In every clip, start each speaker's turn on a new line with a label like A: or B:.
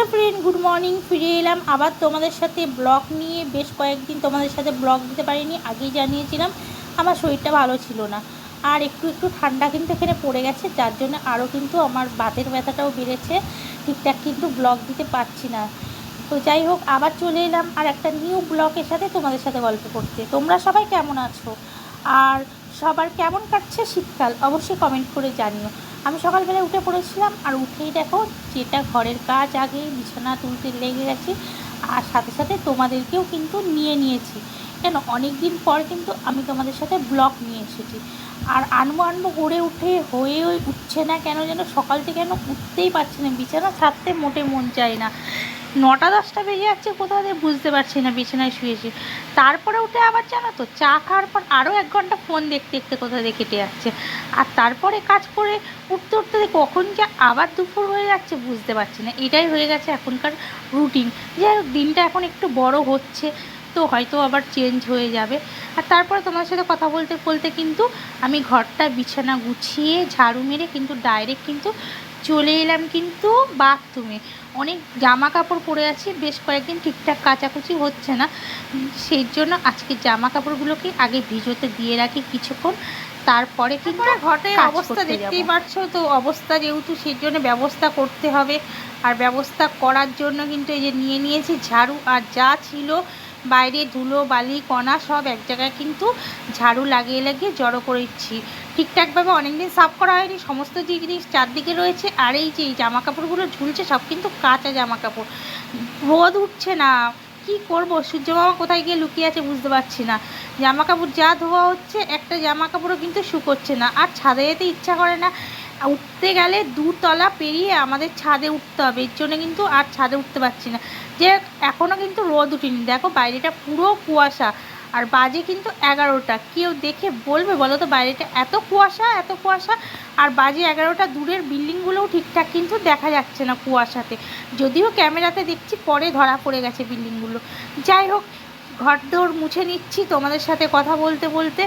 A: Hello friend, good morning. ফিরে এলাম আবার তোমাদের সাথে ব্লগ নিয়ে। বেশ কয়েকদিন তোমাদের সাথে ব্লগ দিতে পারিনি, আগেই জানিয়েছিলাম আমার শরীরটা ভালো ছিল না। আর একটু একটু ঠান্ডা কিন্তু এখানে পড়ে গেছে, যার জন্য আরও কিন্তু আমার বাতের ব্যথাটাও বেড়েছে, ঠিকঠাক কিন্তু ব্লগ দিতে পারছি না। তো যাই হোক, আবার চলে এলাম আর একটা নিউ ব্লগের সাথে তোমাদের সাথে গল্প করতে। তোমরা সবাই কেমন আছো আর সবার কেমন কাটছে শীতকাল অবশ্যই কমেন্ট করে জানিও। আমি সকালবেলা উঠে পড়েছিলাম, আর উঠেই দেখো যেটা ঘরের কাজ আগে বিছানা তুলতে লেগে গেছি, আর সাথে সাথে তোমাদেরকেও কিন্তু নিয়েছি। কেন, অনেক দিন পর কিন্তু আমি তোমাদের সাথে ব্লগ নিয়ে এসেছি। আর আনবো করে হয়ে উঠছে না কেন যেন, সকাল থেকে কেন উঠতেই পারছি না, বিছানা ছাড়তে মোটে মন চায় না। 9টা-10টা বেজে যাচ্ছে, কোথাও দিয়ে বুঝতে পারছি না, বিছানায় শুয়েছি। তারপরে উঠে আবার জানো তো, চা খাওয়ার পর আরও 1 ঘন্টা ফোন দেখতে দেখতে কোথাও দিয়ে কেটে যাচ্ছে। আর তারপরে কাজ করে উঠতে কখন যে আবার দুপুর হয়ে যাচ্ছে বুঝতে পারছি না। এটাই হয়ে গেছে এখনকার রুটিন। যাই হোক, দিনটা এখন একটু বড় হচ্ছে, তো হয়তো আবার চেঞ্জ হয়ে যাবে। আর তারপরে তোমার সাথে কথা বলতে বলতে কিন্তু আমি ঘরটা বিছানা গুছিয়ে ঝাড়ু মেরে কিন্তু ডাইরেক্ট কিন্তু চলে এলাম কিন্তু বাথরুমে। অনেক জামা কাপড় পরে আছি, বেশ কয়েকদিন ঠিকঠাক কাচাকুচি হচ্ছে না, সেই জন্য আজকে জামা কাপড়গুলোকে আগে ভিজোতে দিয়ে রাখি কিছুক্ষণ, তারপরে কিন্তু ঘরের অবস্থা দেখতেই পাচ্ছ তো। অবস্থা যেহেতু, সেই জন্য ব্যবস্থা করতে হবে। আর ব্যবস্থা করার জন্য কিন্তু এই যে নিয়েছি ঝাড়ু, আর যা ছিল বাইরে ধুলো বালি কণা সব এক জায়গায় কিন্তু ঝাড়ু লাগিয়ে জড়ো করেছি। ঠিকঠাকভাবে অনেকদিন সাফ করা হয়নি, সমস্ত জিনিস চারদিকে রয়েছে। আর এই যে জামা কাপড়গুলো ঝুলছে সব কিন্তু কাঁচা জামা কাপড়, রোদ উঠছে না, কি করব? সূর্য মামা কোথায় গিয়ে লুকিয়ে আছে বুঝতে পারছি না। জামা কাপড় যা ধোয়া হচ্ছে, একটা জামা কাপড়ও কিন্তু শুকোচ্ছে না। আর ছাদে যেতে ইচ্ছা করে না, উঠতে গেলে 2 তলা পেরিয়ে আমাদের ছাদে উঠতে হবে, এর জন্য কিন্তু আর ছাদে উঠতে পারছি না। যে এখনও কিন্তু রোদ উঠেনি, দেখো বাইরেটা পুরো কুয়াশা। আর বাজে কিন্তু 11টা। কেউ দেখে বলবে বলো তো, বাইরেটা এত কুয়াশা এত কুয়াশা। আর বাজে 11টা, দূরের বিল্ডিংগুলোও ঠিকঠাক কিন্তু দেখা যাচ্ছে না কুয়াশাতে, যদিও ক্যামেরাতে দেখছি পরে ধরা পড়ে গেছে বিল্ডিংগুলো। যাই হোক, ঘরদোর মুছে নিচ্ছি তোমাদের সাথে কথা বলতে বলতে,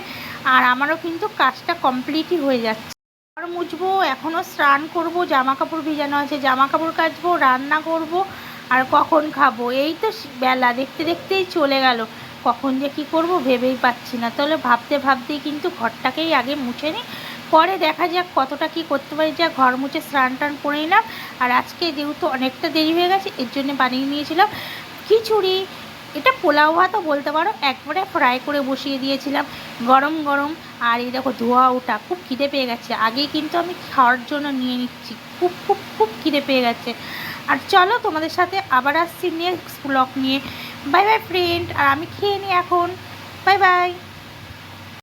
A: আর আমারও কিন্তু কাজটা কমপ্লিটই হয়ে যাচ্ছে। ঘর মুছবো, এখনও স্নান করব, জামা কাপড় ভিজানো আছে, জামা কাপড় কাচবো, রান্না করব, আর কখন খাবো। এই তো বেলা দেখতে দেখতেই চলে গেল, কখন যে কী করব ভেবেই পাচ্ছি না। তাহলে ভাবতেই কিন্তু ঘরটাকেই আগে মুছে নিই, পরে দেখা যাক কতটা কি করতে পারি। যা ঘর মুছে স্নান টান করে নিলাম। আর আজকে যেহেতু অনেকটা দেরি হয়ে গেছে, এর জন্য বানিয়ে নিয়েছিলাম খিচুড়ি। এটা পোলাও ভাতও বলতে পারো, একবারে ফ্রাই করে বসিয়ে দিয়েছিলাম গরম গরম। আর এই দেখো ধোয়া ওটা, খুব খিদে পেয়ে গেছে, আগেই কিন্তু আমি খাওয়ার জন্য নিয়ে নিচ্ছি, খুব খুব খুব খিদে পেয়ে গেছে। আর চলো, তোমাদের সাথে আবার আসছি নেক্সট ব্লগ নিয়ে। বাই বাই ফ্রেন্ড, আর আমি খেয়ে নিই এখন। Bye bye.